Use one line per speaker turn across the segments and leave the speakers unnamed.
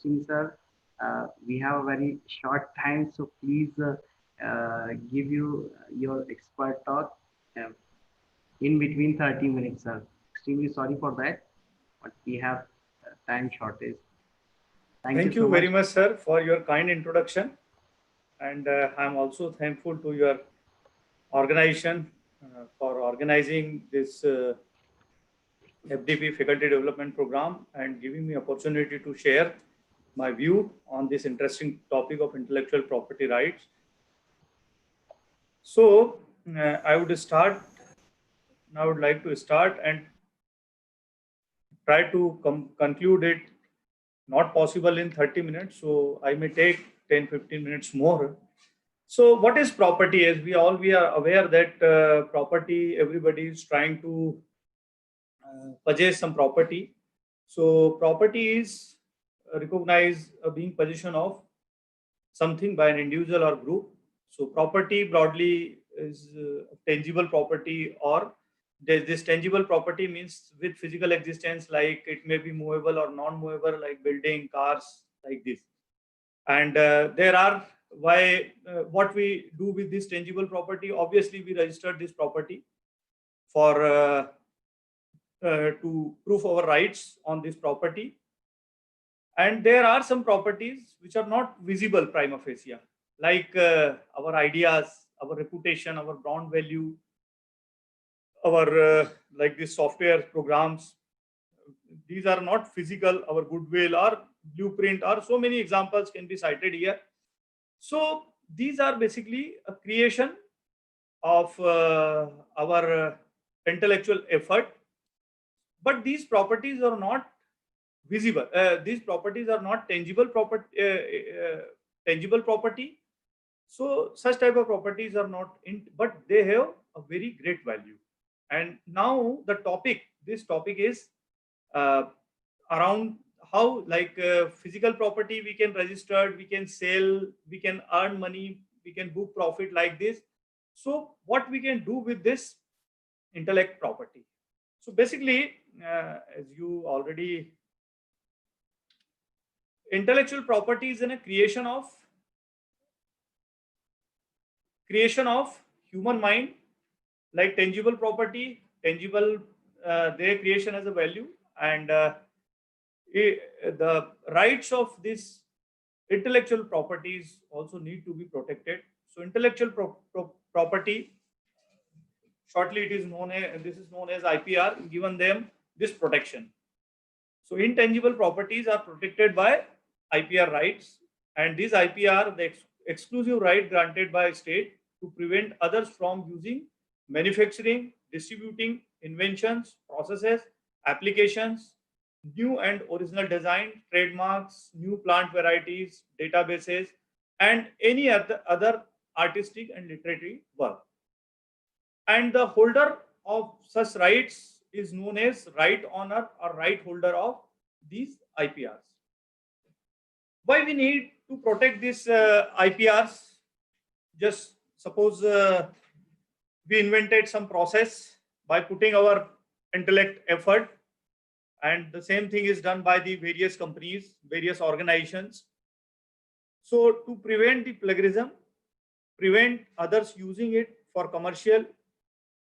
hosting, sir. We have a very short time, so please give you your expert talk uh, in between 30 minutes, sir. Extremely sorry for that, but we have time shortage. Thank you
Thank
so
you
much.
very much, sir, for your kind introduction. And I'm also thankful to your organization for organizing this FDP Faculty Development Program and giving me opportunity to share my view on this interesting topic of intellectual property rights. So I would start. Now I would like to start and try to conclude it. Not possible in 30 minutes, so I may take 10-15 minutes more. So what is property? As we are aware that property, everybody is trying to purchase some property. So property is recognized being possession of something by an individual or group. So property broadly is tangible property, or this tangible property means with physical existence, like it may be movable or non-movable, like building, cars, like this. And there are what we do with this tangible property. Obviously, we registered this property for to prove our rights on this property. And there are some properties which are not visible prima facie, like our ideas, our reputation, our brand value, our like these software programs. These are not physical. Our goodwill or blueprint, or so many examples can be cited here. So these are basically a creation of our intellectual effort, but these properties are not visible. These properties are not tangible property. Tangible property. So such type of properties are not in, but they have a very great value. And now this topic is uh, around how, like physical property we can register, we can sell, we can earn money, we can book profit like this. So what we can do with this intellect property? So basically, as you already, intellectual property is in a creation of human mind, like tangible property, tangible, their creation has a value, and the rights of this intellectual properties also need to be protected. So intellectual property, shortly it is known as, this is known as IPR, given them this protection. So intangible properties are protected by IPR rights, and these IPR, the exclusive right granted by state to prevent others from using, manufacturing, distributing inventions, processes, applications, new and original design, trademarks, new plant varieties, databases, and any other artistic and literary work. And the holder of such rights is known as right owner or right holder of these IPRs. Why we need to protect these IPRs? Just suppose we invented some process by putting our intellect effort, and the same thing is done by the various companies, various organizations. So to prevent the plagiarism, prevent others using it for commercial,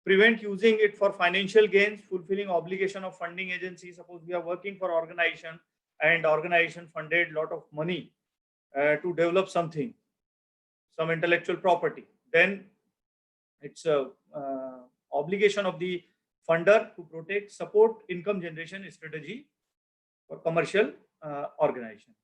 prevent using it for financial gains, fulfilling obligation of funding agency. Suppose we are working for organization, and organization funded lot of money to develop something, some intellectual property, then it's a obligation of the funder to protect, support income generation strategy for commercial organization.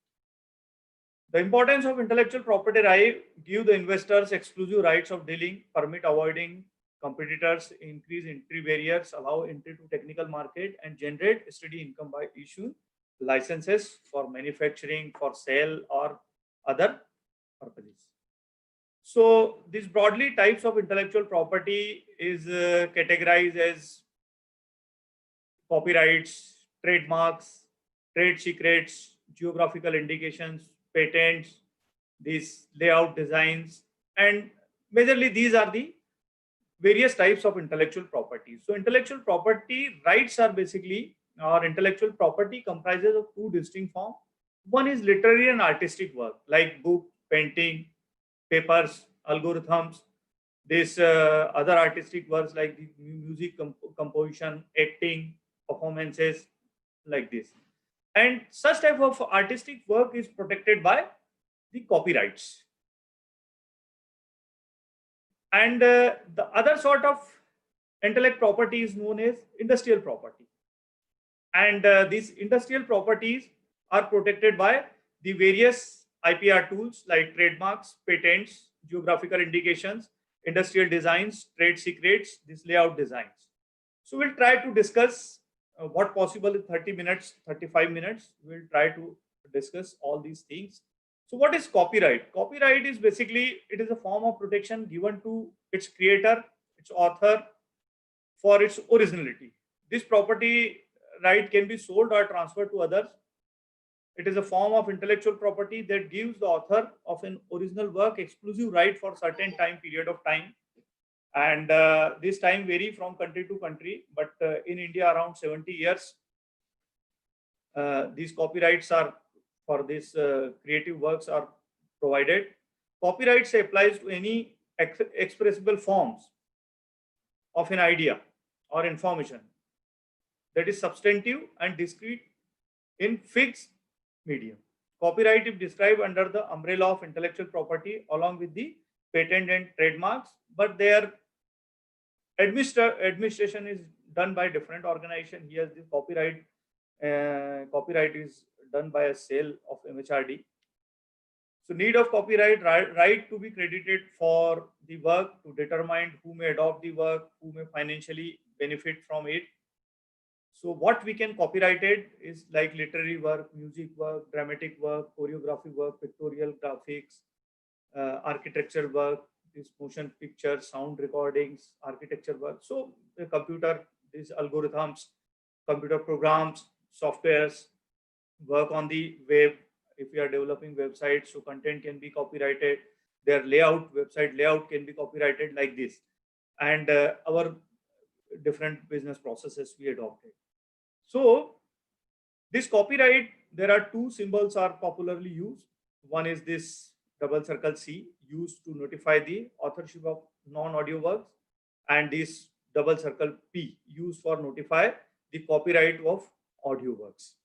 The importance of intellectual property right: give the investors exclusive rights of dealing, permit avoiding competitors, increase entry barriers, allow entry to technical market, and generate steady income by issuing licenses for manufacturing, for sale, or other purposes. So these broadly types of intellectual property is categorized as copyrights, trademarks, trade secrets, geographical indications, patents, these layout designs, and majorly these are the various types of intellectual property. So intellectual property rights are basically, or intellectual property comprises of two distinct forms. One is literary and artistic work like book, painting, papers, algorithms. This other artistic works like the music composition, acting, performances, like this. And such type of artistic work is protected by the copyrights. And the other sort of intellect property is known as industrial property. And these industrial properties are protected by the various IPR tools like trademarks, patents, geographical indications, industrial designs, trade secrets, these layout designs. So we'll try to discuss what possible in 30 minutes, 35 minutes. We'll try to discuss all these things. So what is copyright? Copyright is basically, it is a form of protection given to its creator, its author, for its originality. This property right can be sold or transferred to others. It is a form of intellectual property that gives the author of an original work exclusive right for certain time period of time. And this time vary from country to country, but in India around 70 years. These copyrights are for these creative works are provided. Copyrights applies to any expressible forms of an idea or information that is substantive and discrete in fixed medium. Copyright is described under the umbrella of intellectual property along with the patent and trademarks, but their administration is done by different organization. Here the copyright is done by a sale of MHRD. So need of copyright right to be credited for the work, to determine who may adopt the work, who may financially benefit from it. So what we can copyright it is like literary work, music work, dramatic work, choreography work, pictorial graphics, architecture work, this motion picture, sound recordings, architecture work. So the computer, these algorithms, computer programs, softwares, work on the web. If you are developing websites, so content can be copyrighted. Their layout, website layout can be copyrighted like this. And our different business processes we adopted. So this copyright, there are two symbols are popularly used. One is this double circle C used to notify the authorship of non-audio works, and this double circle P used for notify the copyright of audio works.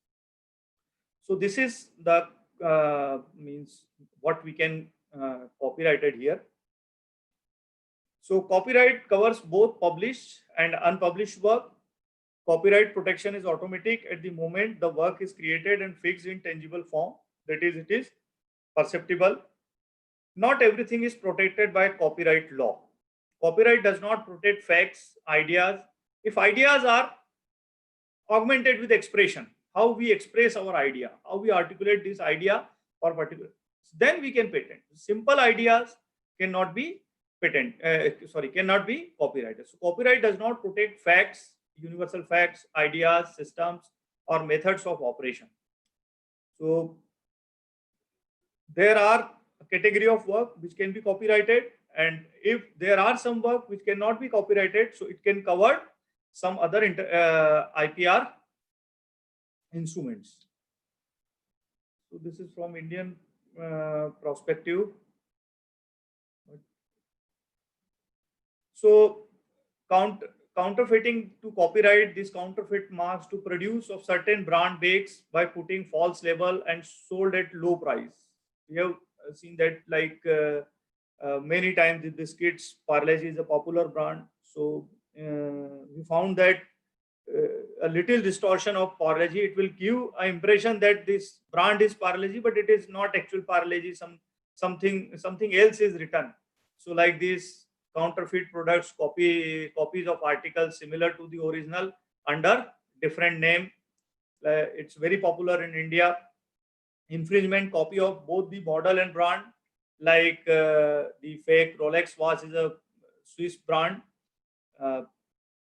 So this is the means what we can copyrighted here. So copyright covers both published and unpublished work. Copyright protection is automatic at the moment the work is created and fixed in tangible form. That is, it is perceptible. Not everything is protected by copyright law. Copyright does not protect facts, ideas. If ideas are augmented with expression, how we express our idea, how we articulate this idea or particular, then we can patent. Simple ideas cannot be cannot be copyrighted. So copyright does not protect facts, universal facts, ideas, systems, or methods of operation. So there are a category of work which can be copyrighted, and if there are some work which cannot be copyrighted, so it can cover some other IPR instruments. So this is from Indian perspective. So counterfeiting to copyright, this counterfeit marks to produce of certain brand bakes by putting false label and sold at low price. We have seen that like many times the biscuits, Parle-G is a popular brand. So we found that a little distortion of Parle-G, it will give an impression that this brand is Parle-G, but it is not actual Parle-G. Something else is written. So like this, counterfeit products, copies of articles similar to the original under different name. It's very popular in India. Infringement copy of both the model and brand, like the fake Rolex watch is a Swiss brand,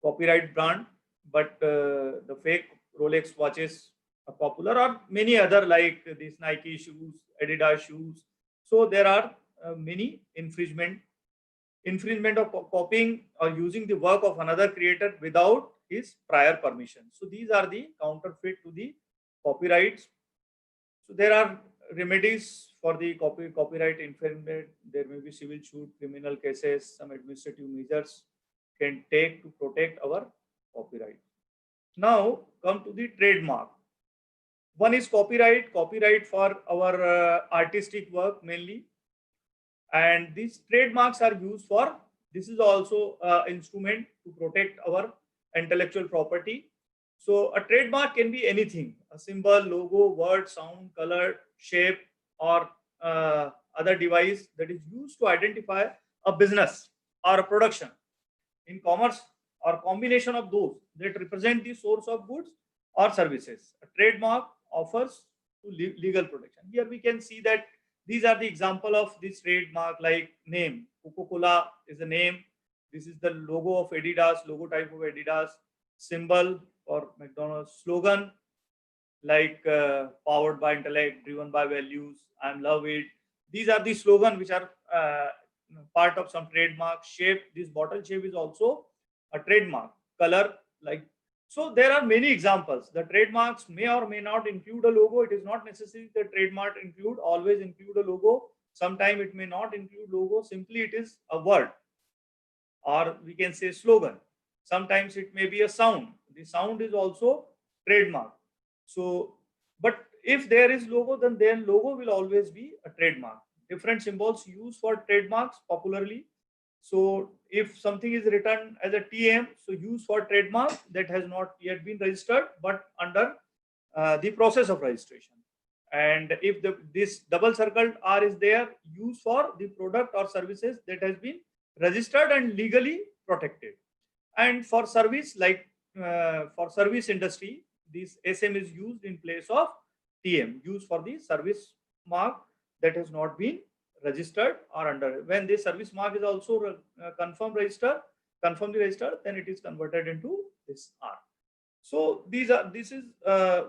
copyright brand, but the fake Rolex watches are popular, or many other like these Nike shoes, Adidas shoes. So there are many infringement of copying or using the work of another creator without his prior permission. So these are the counterfeit to the copyrights. So there are remedies for the copyright infringement. There may be civil suit, criminal cases, some administrative measures can take to protect our copyright. Now come to the trademark. One is copyright for our artistic work mainly, and these trademarks are used for, this is also instrument to protect our intellectual property. So a trademark can be anything: a symbol, logo, word, sound, color, shape, or other device that is used to identify a business or a production. In commerce, or combination of those that represent the source of goods or services. A trademark offers to legal protection. Here we can see that these are the example of this trademark, like name. Coca-Cola is the name. This is the logo of Adidas, logo type of Adidas. Symbol for McDonald's. Slogan like powered by intellect, driven by values, I'm love it. These are the slogan which are part of some trademark. Shape, this bottle shape is also a trademark. Color, like, so there are many examples. The trademarks may or may not include a logo. It is not necessary that trademark always include a logo. Sometimes it may not include logo. Simply it is a word, or we can say slogan. Sometimes it may be a sound. The sound is also trademark. So, but if there is logo, then logo will always be a trademark. Different symbols used for trademarks popularly. So if something is written as a TM, so used for trademark that has not yet been registered, but under the process of registration. And if this double circled R is there, used for the product or services that has been registered and legally protected. And for service, like for service industry, this SM is used in place of TM, used for the service mark that has not been registered or under. When the service mark is also confirmed the register, then it is converted into this R. So this is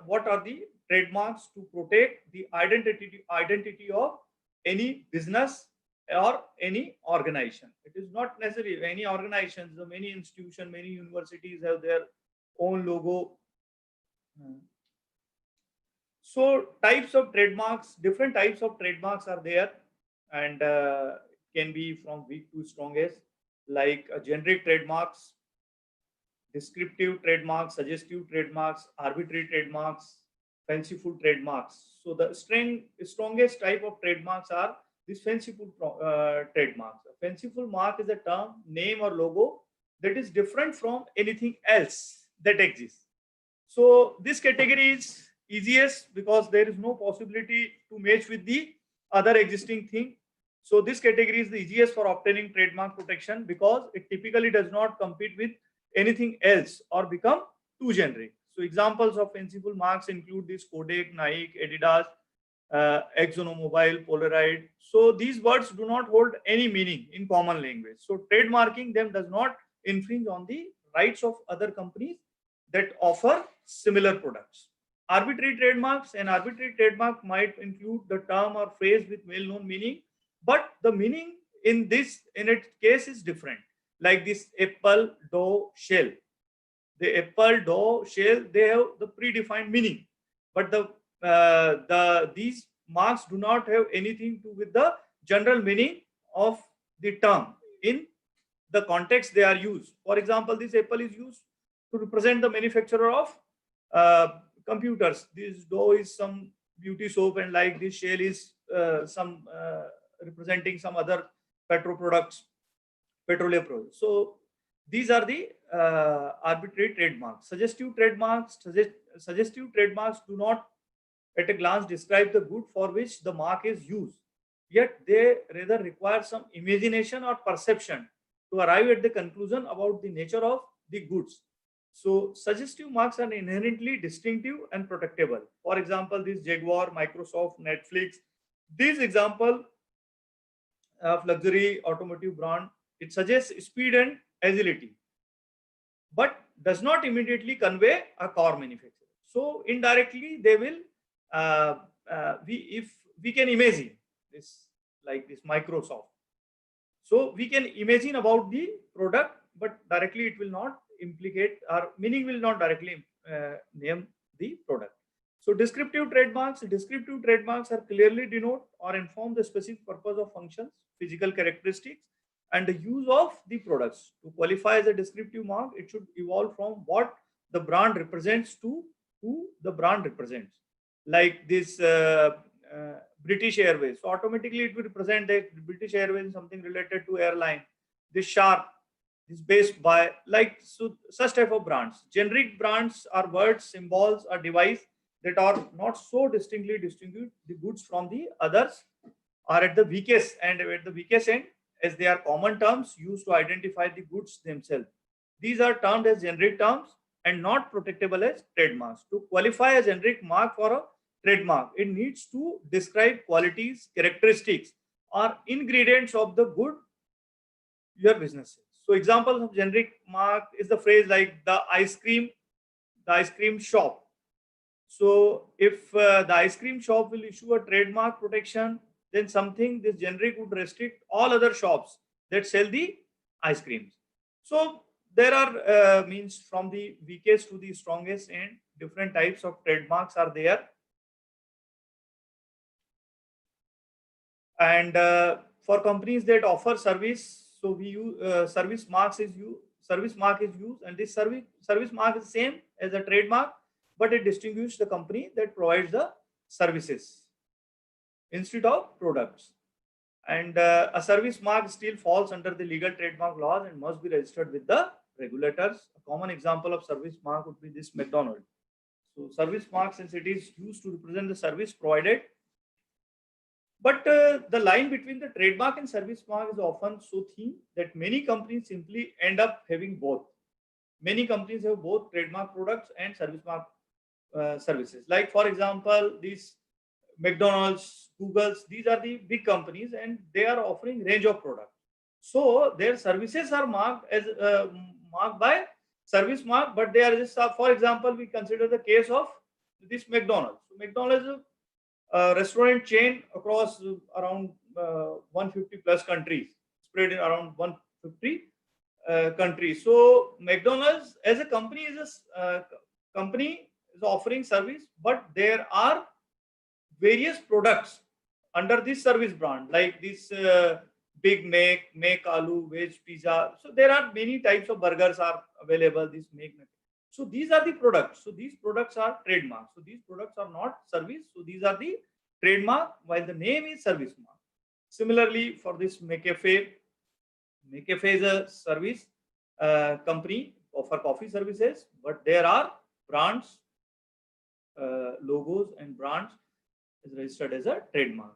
what are the trademarks to protect the identity of any business or any organization. It is not necessary any organizations, many institutions, many universities have their own logo. So types of trademarks, different types of trademarks are there, and can be from weak to strongest, like generic trademarks, descriptive trademarks, suggestive trademarks, arbitrary trademarks, fanciful trademarks. So the strongest type of trademarks are these fanciful trademarks. A fanciful mark is a term, name, or logo that is different from anything else that exists. So this category is easiest because there is no possibility to match with the other existing thing. So this category is the easiest for obtaining trademark protection because it typically does not compete with anything else or become too generic. So examples of fanciful marks include this: Kodak, Nike, Adidas, ExxonMobil, Polaroid. So these words do not hold any meaning in common language. So trademarking them does not infringe on the rights of other companies that offer similar products. Arbitrary trademarks: an arbitrary trademark might include the term or phrase with well-known meaning, but the meaning in its case is different. Like this apple dough shell. The apple dough shell, they have the predefined meaning, but these marks do not have anything to do with the general meaning of the term in the context they are used. For example, this apple is used to represent the manufacturer of computers. This dough is some beauty soap, and like this shell is some representing some other petroleum products. So these are the arbitrary trademarks. Suggestive trademarks do not at a glance describe the good for which the mark is used, yet they rather require some imagination or perception to arrive at the conclusion about the nature of the goods. So suggestive marks are inherently distinctive and protectable. For example, this Jaguar, Microsoft, Netflix. These example of luxury automotive brand, it suggests speed and agility, but does not immediately convey a car manufacturer. So indirectly, they will. If we can imagine this, like this Microsoft, so we can imagine about the product, but directly it will not implicate, or meaning will not directly name the product. So descriptive trademarks are clearly denote or inform the specific purpose of functions, physical characteristics, and the use of the products. To qualify as a descriptive mark, it should evolve from what the brand represents to who the brand represents. Like this British Airways. So automatically it will represent that British Airways is something related to airline. This Sharp is based by like so, such type of brands. Generic brands are words, symbols, or device that are not so distinctly distinguish the goods from the others, are at the weakest end, as they are common terms used to identify the goods themselves. These are termed as generic terms and not protectable as trademarks. To qualify a generic mark for a trademark, it needs to describe qualities, characteristics, or ingredients of the good your business is. So examples of generic mark is the phrase like the ice cream shop. So if the ice cream shop will issue a trademark protection, then something this generic would restrict all other shops that sell the ice creams. So there are means from the weakest to the strongest end, different types of trademarks are there. And for companies that offer service, so we use service mark is used, and this service mark is same as a trademark, but it distinguishes the company that provides the services instead of products. And a service mark still falls under the legal trademark laws and must be registered with the regulators. A common example of service mark would be this McDonald's. So service mark, since it is used to represent the service provided, but the line between the trademark and service mark is often so thin that many companies simply end up having both. Many companies have both trademark products and service mark services. Like for example, these McDonald's, Google's, these are the big companies and they are offering range of products. So their services are marked as marked by service mark, but they are just for example, we consider the case of this McDonald's. So McDonald's is a restaurant chain across around 150 plus countries, spread in around 150 countries. So McDonald's as a company company is offering service, but there are various products under this service brand, like this Big Mac Aloo, Veg Pizza. So there are many types of burgers are available. This Mac. So these are the products. So these products are trademarks. So these products are not service. So these are the trademark, while the name is service mark. Similarly, for this McCafe is a service company offer coffee services, but there are brands, logos, and brands is registered as a trademark.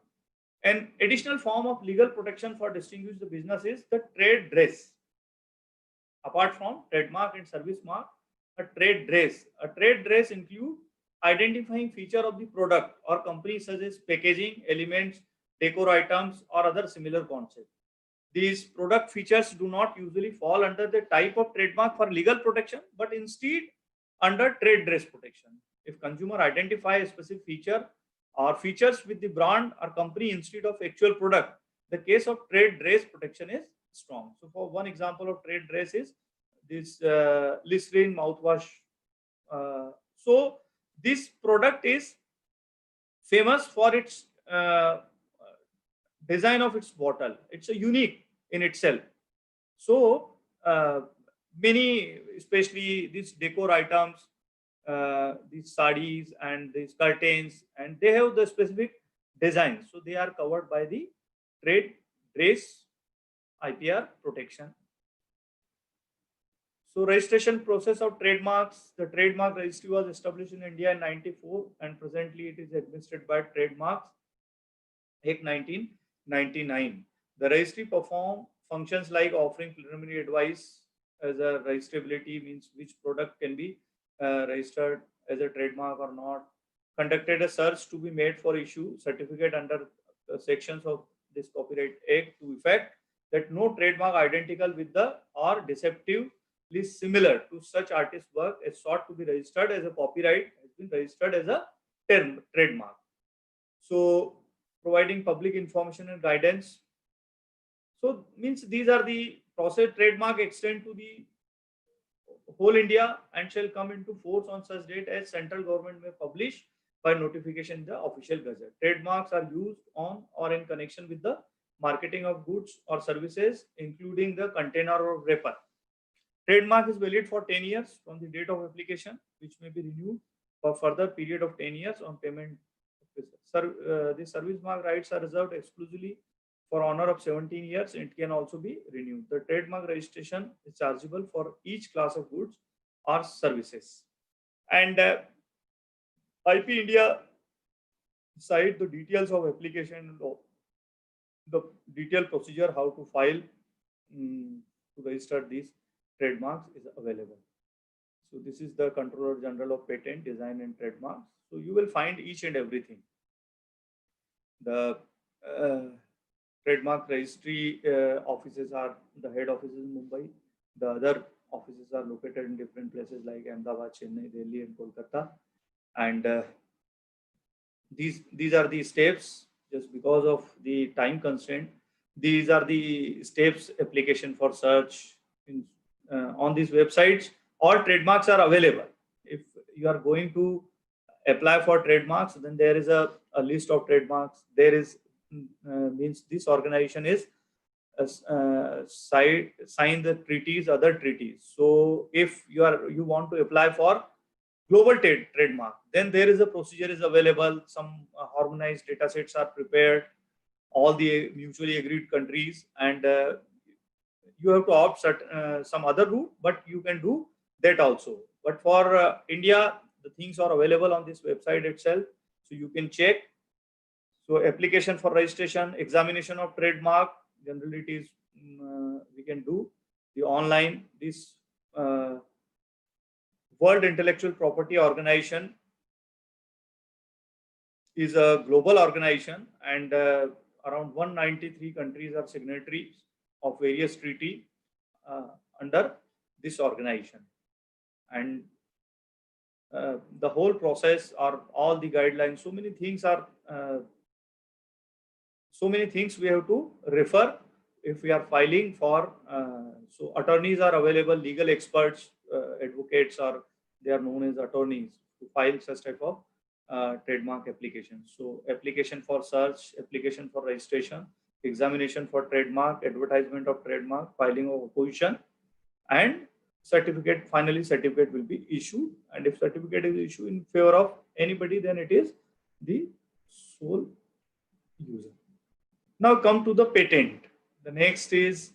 An additional form of legal protection for distinguish the business is the trade dress. Apart from trademark and service mark, a trade dress include identifying feature of the product or company such as packaging, elements, decor items, or other similar concepts. These product features do not usually fall under the type of trademark for legal protection, but instead under trade dress protection. If consumer identify a specific feature or features with the brand or company instead of actual product, the case of trade dress protection is strong. So for one example of trade dress is this Listerine mouthwash. So this product is famous for its design of its bottle. It's a unique in itself. So many, especially these decor items, these sarees and these curtains, and they have the specific design. So they are covered by the trade dress IPR protection. So registration process of trademarks. The trademark registry was established in India in 94 and presently it is administered by Trademarks Act 1999. The registry perform functions like offering preliminary advice as a registrability, means which product can be registered as a trademark or not. Conducted a search to be made for issue certificate under the sections of this Copyright Act to effect that no trademark identical with the or deceptively similar to such artist work is sought to be registered as a copyright has been registered as a trademark. So providing public information and guidance. So means these are the process. Trademark extend to the whole India and shall come into force on such date as central government may publish by notification in the official gazette. Trademarks are used on or in connection with the marketing of goods or services, including the container or wrapper. Trademark is valid for 10 years from the date of application, which may be renewed for further period of 10 years on payment. The service mark rights are reserved exclusively for honor of 17 years. It can also be renewed. The trademark registration is chargeable for each class of goods or services. And IP India cite the details of application law, the detailed procedure how to file to register these trademarks is available. So this is the Controller General of Patent, Design and Trademarks. So you will find each and everything. The trademark registry offices are, the head office is in Mumbai. The other offices are located in different places like Ahmedabad, Chennai, Delhi and Kolkata. And these are the steps. Just because of the time constraint, these are the steps application for search on these websites. All trademarks are available. If you are going to apply for trademarks, then there is a list of trademarks. There is means this organization is sign the treaties, other treaties. So if you want to apply for global trademark, then there is a procedure is available. Some harmonized data sets are prepared, all the mutually agreed countries, and you have to opt some other route, but you can do that also. But for India, the things are available on this website itself, so you can check. So application for registration, examination of trademark, generally it is we can do the online. This World Intellectual Property Organization is a global organization, and around 193 countries are signatories of various treaty under this organization. And the whole process or all the guidelines, so many things we have to refer if we are filing for. So attorneys are available, legal experts, advocates, or they are known as attorneys to file such type of trademark application. So application for search, application for registration, examination for trademark, advertisement of trademark, filing of opposition, and certificate. Finally, certificate will be issued, and if certificate is issued in favor of anybody, then it is the sole user. Now come to the patent. The next is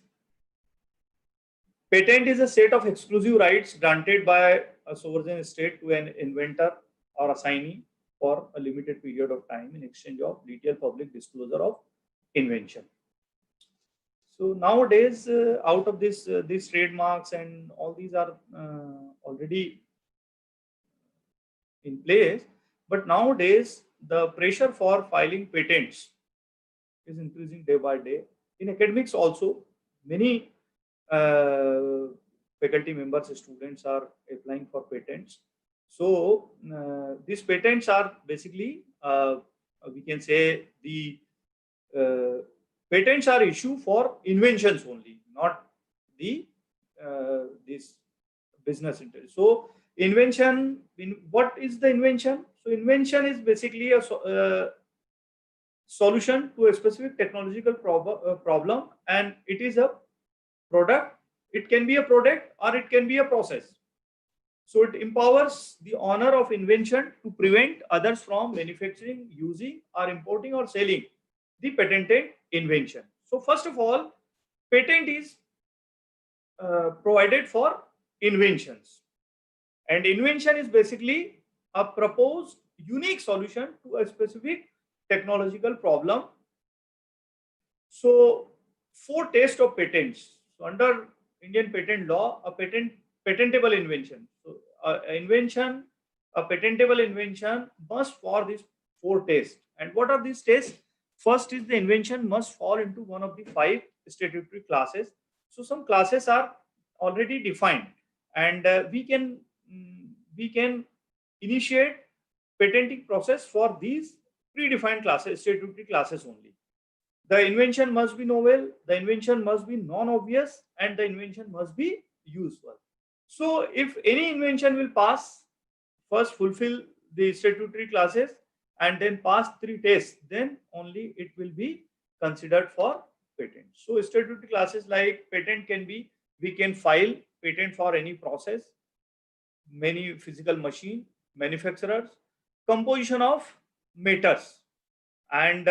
patent is a set of exclusive rights granted by a sovereign state to an inventor or assignee for a limited period of time in exchange of detailed public disclosure of invention. So nowadays, out of this, these trademarks and all these are already in place, but nowadays the pressure for filing patents is increasing day by day. In academics also, many faculty members, students are applying for patents. So these patents are basically, we can say the patents are issued for inventions only, not the this business interest. So invention, what is the invention? So invention is basically a solution to a specific technological problem, and it is a product. It can be a product or it can be a process. So it empowers the owner of invention to prevent others from manufacturing, using, or importing or selling the patented invention. So first of all, patent is provided for inventions, and invention is basically a proposed unique solution to a specific technological problem. So 4 tests of patents. So under Indian patent law, a patentable invention. So a patentable invention must for these 4 tests. And what are these tests? First is the invention must fall into one of the 5 statutory classes. So some classes are already defined, and we can initiate patenting process for these predefined classes, statutory classes only. The invention must be novel, the invention must be non-obvious, and the invention must be useful. So if any invention will pass, first fulfill the statutory classes, and then pass 3 tests, then only it will be considered for patent. So statutory classes like patent can be, we can file patent for any process, many physical machine, manufacturers, composition of matters, and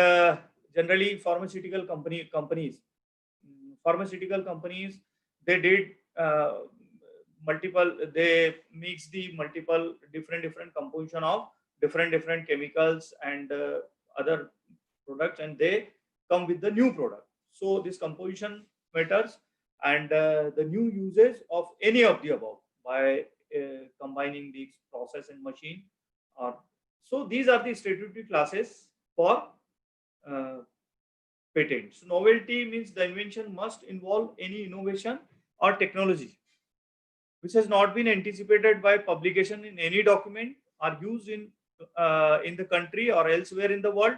generally pharmaceutical companies, they did multiple, they mix the multiple different composition of different chemicals and other products, and they come with the new product. So this composition matters, and the new usage of any of the above by combining the process and machine, or so these are the statutory classes for uh, patents. Novelty means the invention must involve any innovation or technology which has not been anticipated by publication in any document or used in the country or elsewhere in the world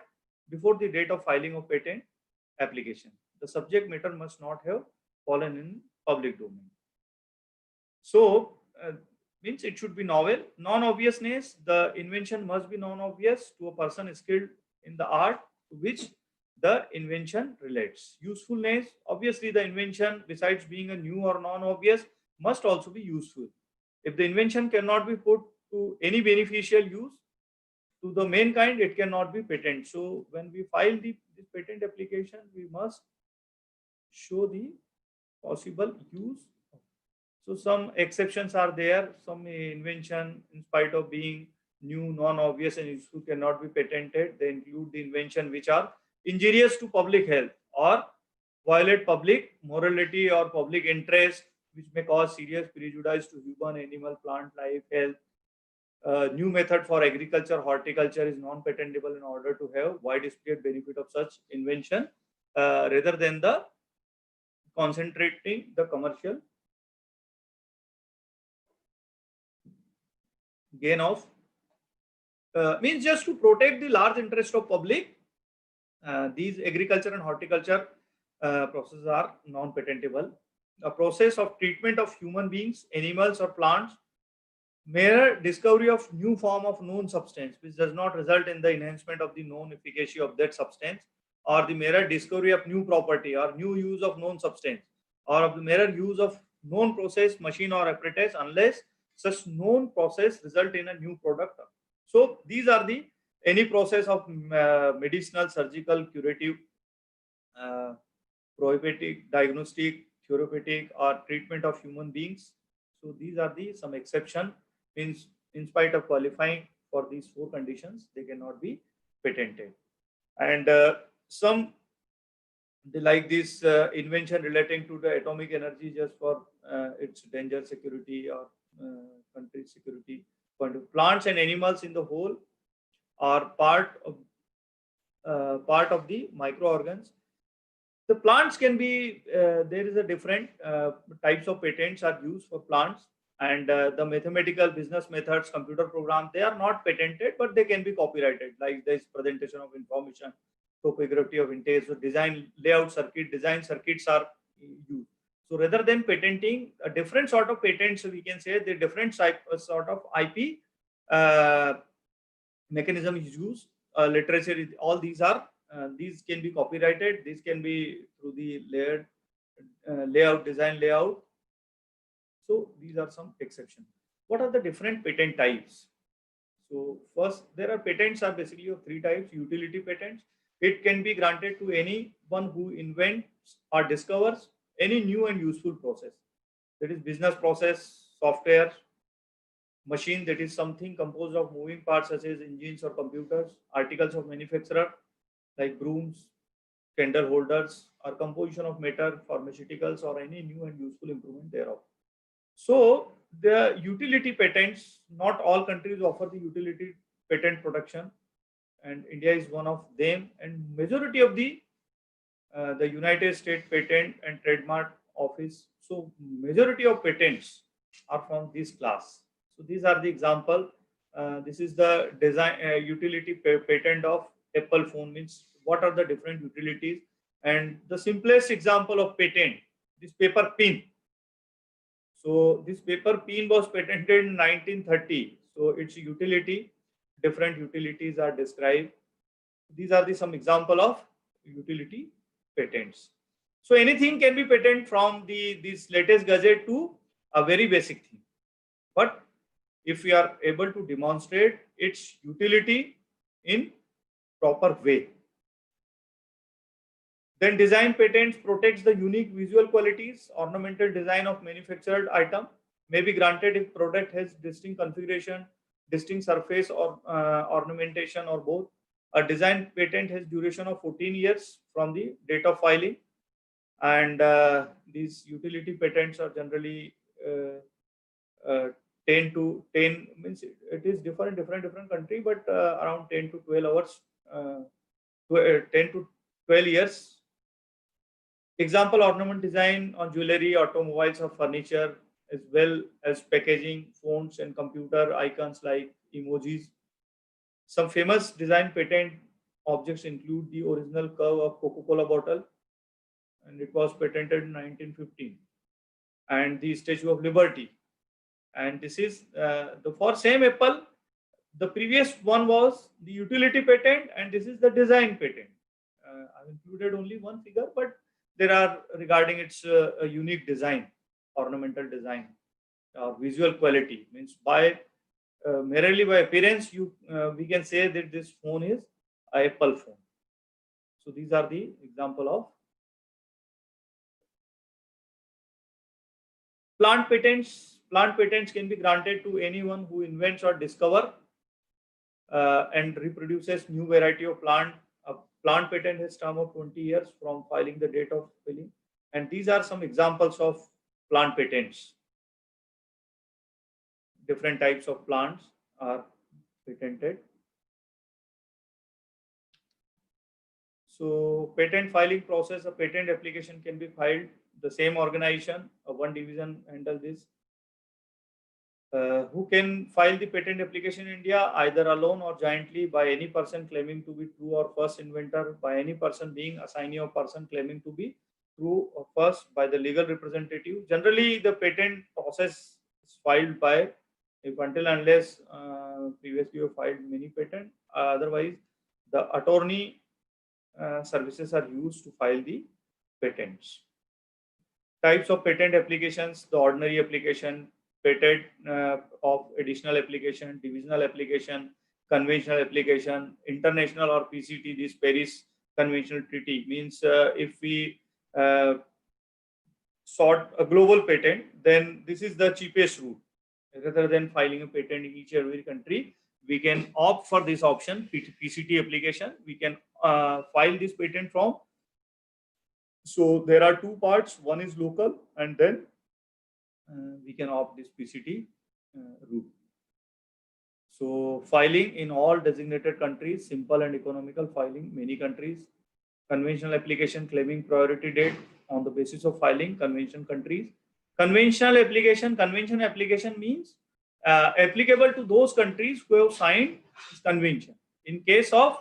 before the date of filing of patent application. The subject matter must not have fallen in public domain. So, means it should be novel. Non-obviousness, the invention must be non-obvious to a person skilled in the art to which the invention relates. Usefulness, obviously the invention, besides being a new or non-obvious, must also be useful. If the invention cannot be put to any beneficial use to the mankind, it cannot be patent. So when we file the patent application, we must show the possible use. So some exceptions are there. Some invention, in spite of being new, non-obvious and useful, cannot be patented. They include the invention which are injurious to public health or violate public morality or public interest, which may cause serious prejudice to human, animal, plant life, health. New method for agriculture, horticulture is non-patentable in order to have widespread benefit of such invention, rather than the concentrating the commercial gain of, means just to protect the large interest of public. These agriculture and horticulture processes are non-patentable. A process of treatment of human beings, animals or plants, mere discovery of new form of known substance which does not result in the enhancement of the known efficacy of that substance, or the mere discovery of new property or new use of known substance, or of the mere use of known process, machine or apparatus, unless such known process result in a new product. So these are the any process of medicinal, surgical, curative, uh, prohibitic, diagnostic, therapeutic, or treatment of human beings. So these are the some exception. Means in spite of qualifying for these 4 conditions, they cannot be patented. And some, they like this invention relating to the atomic energy just for its danger, security, or country security point of. Plants and animals in the whole are part of the microorgans. The plants can be, there is a different types of patents are used for plants, and the mathematical business methods, computer program, they are not patented, but they can be copyrighted, like this presentation of information, topography of intent, so design, layout circuit, design circuits are used. So rather than patenting a different sort of patents, we can say the different type, sort of IP mechanism is used. Literature, all these are, these can be copyrighted. These can be through the layered layout, design layout. So these are some exceptions. What are the different patent types? So first, there are patents are basically of 3 types. Utility patents. It can be granted to anyone who invents or discovers any new and useful process. That is business process, software, machine, that is something composed of moving parts such as engines or computers, articles of manufacturer like brooms, candle holders, or composition of matter, pharmaceuticals, or any new and useful improvement thereof. So the utility patents, not all countries offer the utility patent protection, and India is one of them. And majority of the United States Patent and Trademark Office. So majority of patents are from this class. So these are the example. This is the design utility patent of Apple phone. Means what are the different utilities, and the simplest example of patent, this paper pin. So this paper pin was patented in 1930. So its utility, different utilities are described. These are some example of utility patents. So anything can be patent from this latest gadget to a very basic thing. But if we are able to demonstrate its utility in proper way, then design patents protects the unique visual qualities. Ornamental design of manufactured item may be granted if product has distinct configuration, distinct surface or ornamentation or both. A design patent has duration of 14 years from the date of filing, and these utility patents are generally uh, 10 to 10, means it is different country, but around 10 to 12 hours, 10 to 12 years. Example, ornament design on jewelry, automobiles or furniture, as well as packaging, phones and computer icons like emojis. Some famous design patent objects include the original curve of Coca-Cola bottle, and it was patented in 1915, and the Statue of Liberty. And this is the for same Apple. The previous one was the utility patent, and this is the design patent. I've included only one figure, but there are regarding its a unique design, ornamental design, visual quality. Means by merely by appearance, we can say that this phone is a Apple phone. So these are the example of plant patents. Plant patents can be granted to anyone who invents or discover and reproduces new variety of plant. A plant patent has term of 20 years from filing the date of filing. And these are some examples of plant patents. Different types of plants are patented. So patent filing process, a patent application can be filed. The same organization, one division handle this. Who can file the patent application in India? Either alone or jointly by any person claiming to be true or first inventor, by any person being assignee of person claiming to be true or first, by the legal representative. Generally, the patent process is filed by, if until unless previously you filed many patent, otherwise the attorney services are used to file the patents. Types of patent applications: the ordinary application, patent of additional application, divisional application, conventional application, international or PCT. This Paris Conventional Treaty means if we sought a global patent, then this is the cheapest route. Rather than filing a patent in each and every country, we can opt for this option, PCT application. We can file this patent from. So there are two parts. One is local, and then we can opt this PCT route. So filing in all designated countries, simple and economical filing, many countries. Conventional application claiming priority date on the basis of filing, convention countries. Conventional application, convention application means applicable to those countries who have signed this convention. In case of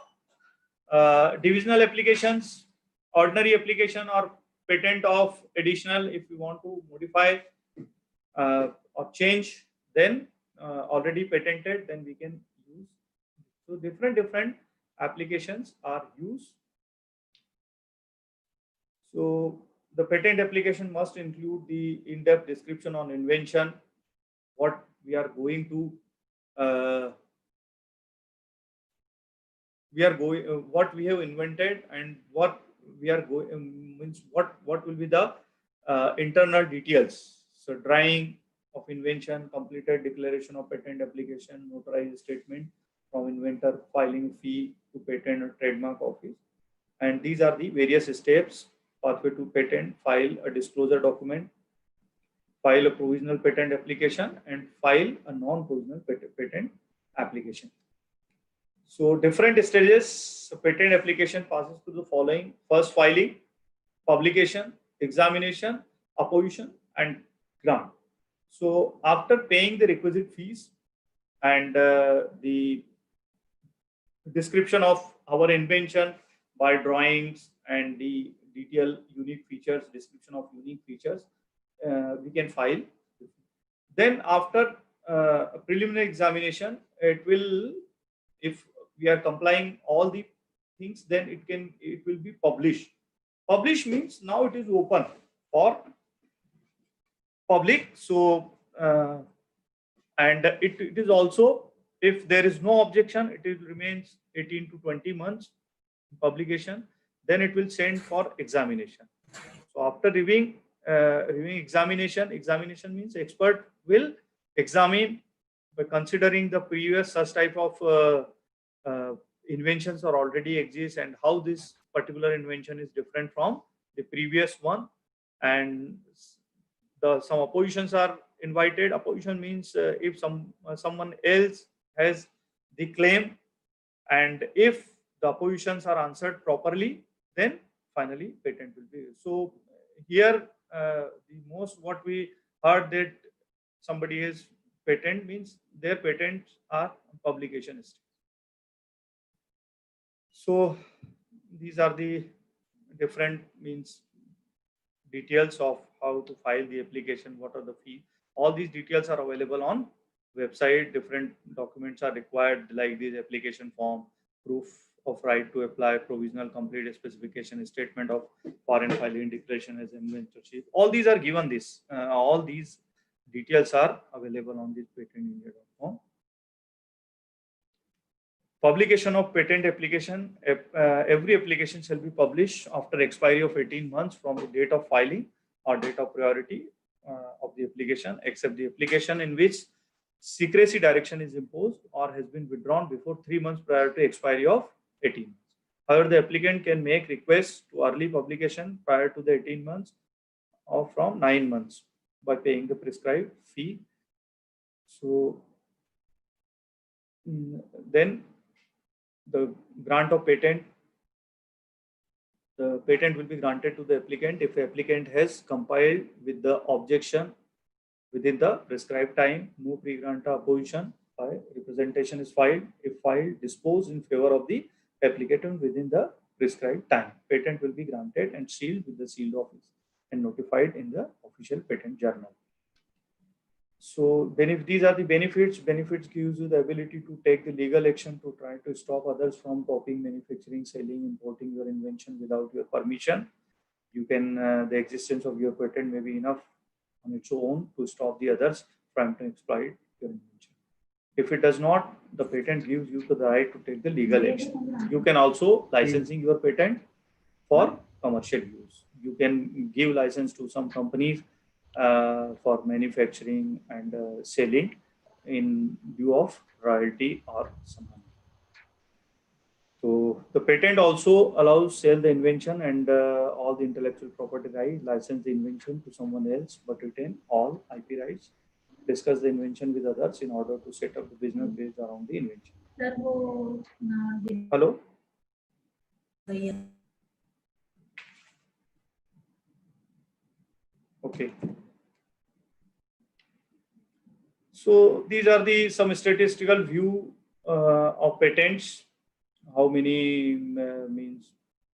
divisional applications, ordinary application or patent of additional, if you want to modify or change, then already patented, then we can use. So different applications are used. So the patent application must include the in-depth description on invention, what we are going to what we have invented, and what we are going means what will be the internal details. So drawing of invention, completed declaration of patent application, notarized statement from inventor, filing fee to patent or trademark office. And these are the various steps: pathway to patent, file a disclosure document, file a provisional patent application, and file a non-provisional patent application. So different stages, patent application passes through the following: first, filing, publication, examination, opposition, and grant. So after paying the requisite fees and the description of our invention by drawings and the detailed unique features, description of unique features, we can file. Then after a preliminary examination, it will if we are complying all the things, then it will be published. Publish means now it is open for public. So and it is also, if there is no objection, it remains 18 to 20 months publication, then it will send for examination. So after reviewing examination means expert will examine by considering the previous such type of inventions are already exist, and how this particular invention is different from the previous one. And some oppositions are invited. Opposition means if someone else has the claim, and if the oppositions are answered properly, then finally patent will be. So here the most what we heard that somebody is patent means their patents are publication stage. So these are the different means details of how to file the application, what are the fees. All these details are available on website. Different documents are required like this application form, proof of right to apply, provisional complete specification, statement of foreign filing, declaration as inventorship. All these are given this. All these details are available on this patentindia.com. Publication of patent application. Every application shall be published after expiry of 18 months from the date of filing or date of priority of the application, except the application in which secrecy direction is imposed or has been withdrawn before 3 months prior to expiry of 18 months. However, the applicant can make requests to early publication prior to the 18 months or from 9 months by paying the prescribed fee. So then the grant of patent, the patent will be granted to the applicant if the applicant has complied with the objection within the prescribed time, no pre-granta opposition by representation is filed. If filed, dispose in favor of the applicant within the prescribed time. Patent will be granted and sealed with the sealed office and notified in the official patent journal. So these are the benefits. Benefits gives you the ability to take the legal action to try to stop others from copying, manufacturing, selling, importing your invention without your permission. You can, the existence of your patent may be enough on its own to stop the others from to exploit your invention. If it does not, the patent gives you the right to take the legal action. You can also licensing your patent for commercial use. You can give license to some companies for manufacturing and selling in lieu of royalty or some money. So the patent also allows sell the invention and all the intellectual property rights, license the invention to someone else, but retain all IP rights. Discuss the invention with others in order to set up the business based around the invention. Hello? Okay. So these are the some statistical view of patents. How many means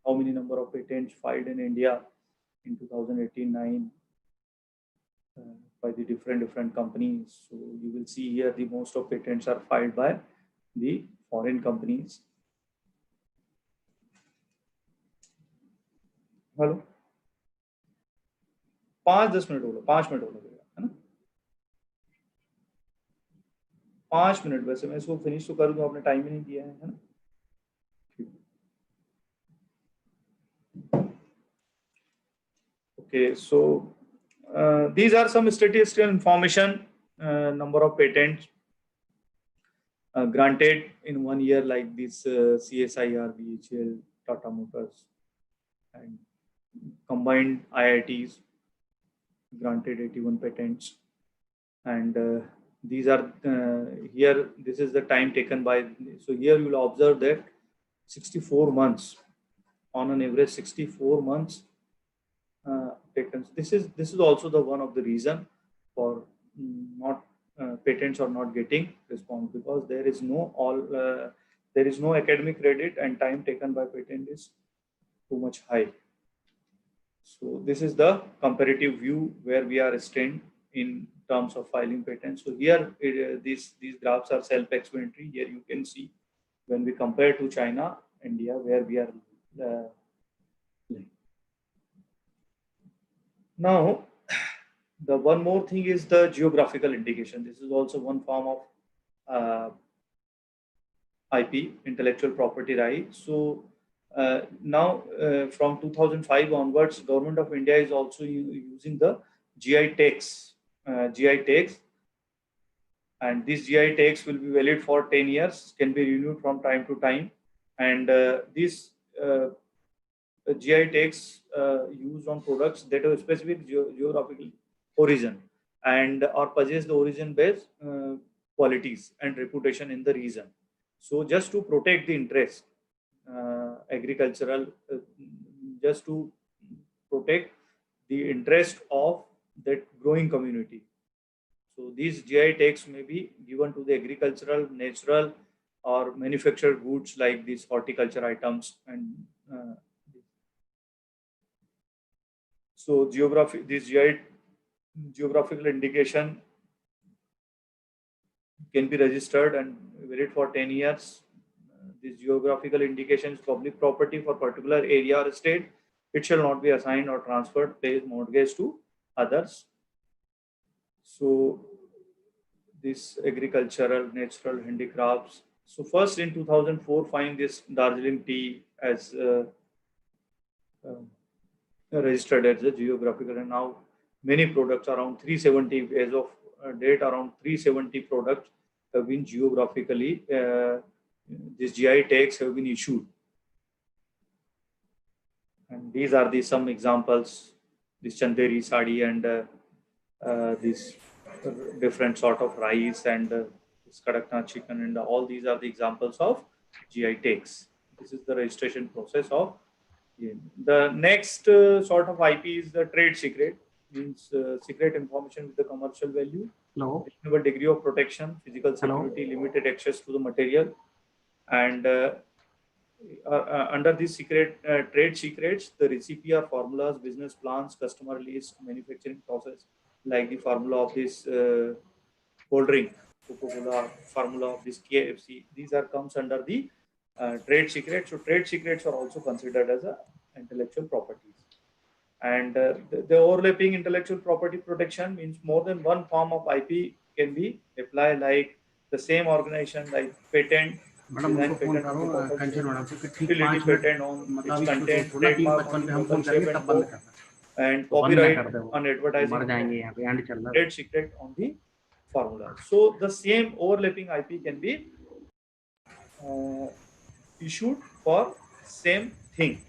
how many number of patents filed in India in 2018-9 by the different companies. So you will see here the most of patents are filed by the foreign companies. Hello? 5-10 minute बोलो, 5 minute बोलो है ना, 5 minute. वैसे मैं इसको finish तो कर दूं, आपने टाइम ही नहीं दिया है ना. Okay, so these are some statistical information. Number of patents granted in 1 year, like this CSIR, BHEL, Tata Motors, and combined IITs granted 81 patents. And these are here. This is the time taken by. So here you will observe that 64 months, on an average, 64 months. This is also the one of the reason for not patents are not getting response, because there is no academic credit and time taken by patent is too much high. So this is the comparative view where we are stand in terms of filing patents. So here these graphs are self-explanatory. Here you can see when we compare to China, India, where we are living. Now, the one more thing is the geographical indication. This is also one form of IP, intellectual property right. So now from 2005 onwards, Government of India is also using the GI tags. And these GI tags will be valid for 10 years, can be renewed from time to time. And these GI tags used on products that have specific geographical origin and are possess the origin-based qualities and reputation in the region. So just to protect the interest, agricultural, just to protect the interest of that growing community. So these GI tags may be given to the agricultural, natural, or manufactured goods like these horticulture items. And so this GI geographical indication can be registered and valid for 10 years. This geographical indication is public property for particular area or state. It shall not be assigned or transferred, paid, mortgage to others. So this agricultural, natural handicrafts. So first in 2004, find this Darjeeling tea as registered as a geographical, and now many products, around 370 as of date, around 370 products have been geographically, these GI tags have been issued. And these are the some examples, this Chanderi sari and this different sort of rice and this Kadaknath chicken, and all these are the examples of GI tags. This is the registration process of. The next sort of IP is the trade secret, means secret information with the commercial value.
Hello.
A degree of protection, physical security, limited access to the material, and under these secret trade secrets, the recipe or formulas, business plans, customer list, manufacturing process, like the formula of this cold drink, Coca-Cola, formula of this KFC. These are comes under the trade secrets. So trade secrets are also considered as intellectual properties. And the overlapping intellectual property protection means more than one form of IP can be applied, like the same organization, like patent, design patent, utility patent on its content, trademark on the proper shape and form, and copyright on advertising, trade secret on the formula. So the same overlapping IP can be issued for same thing.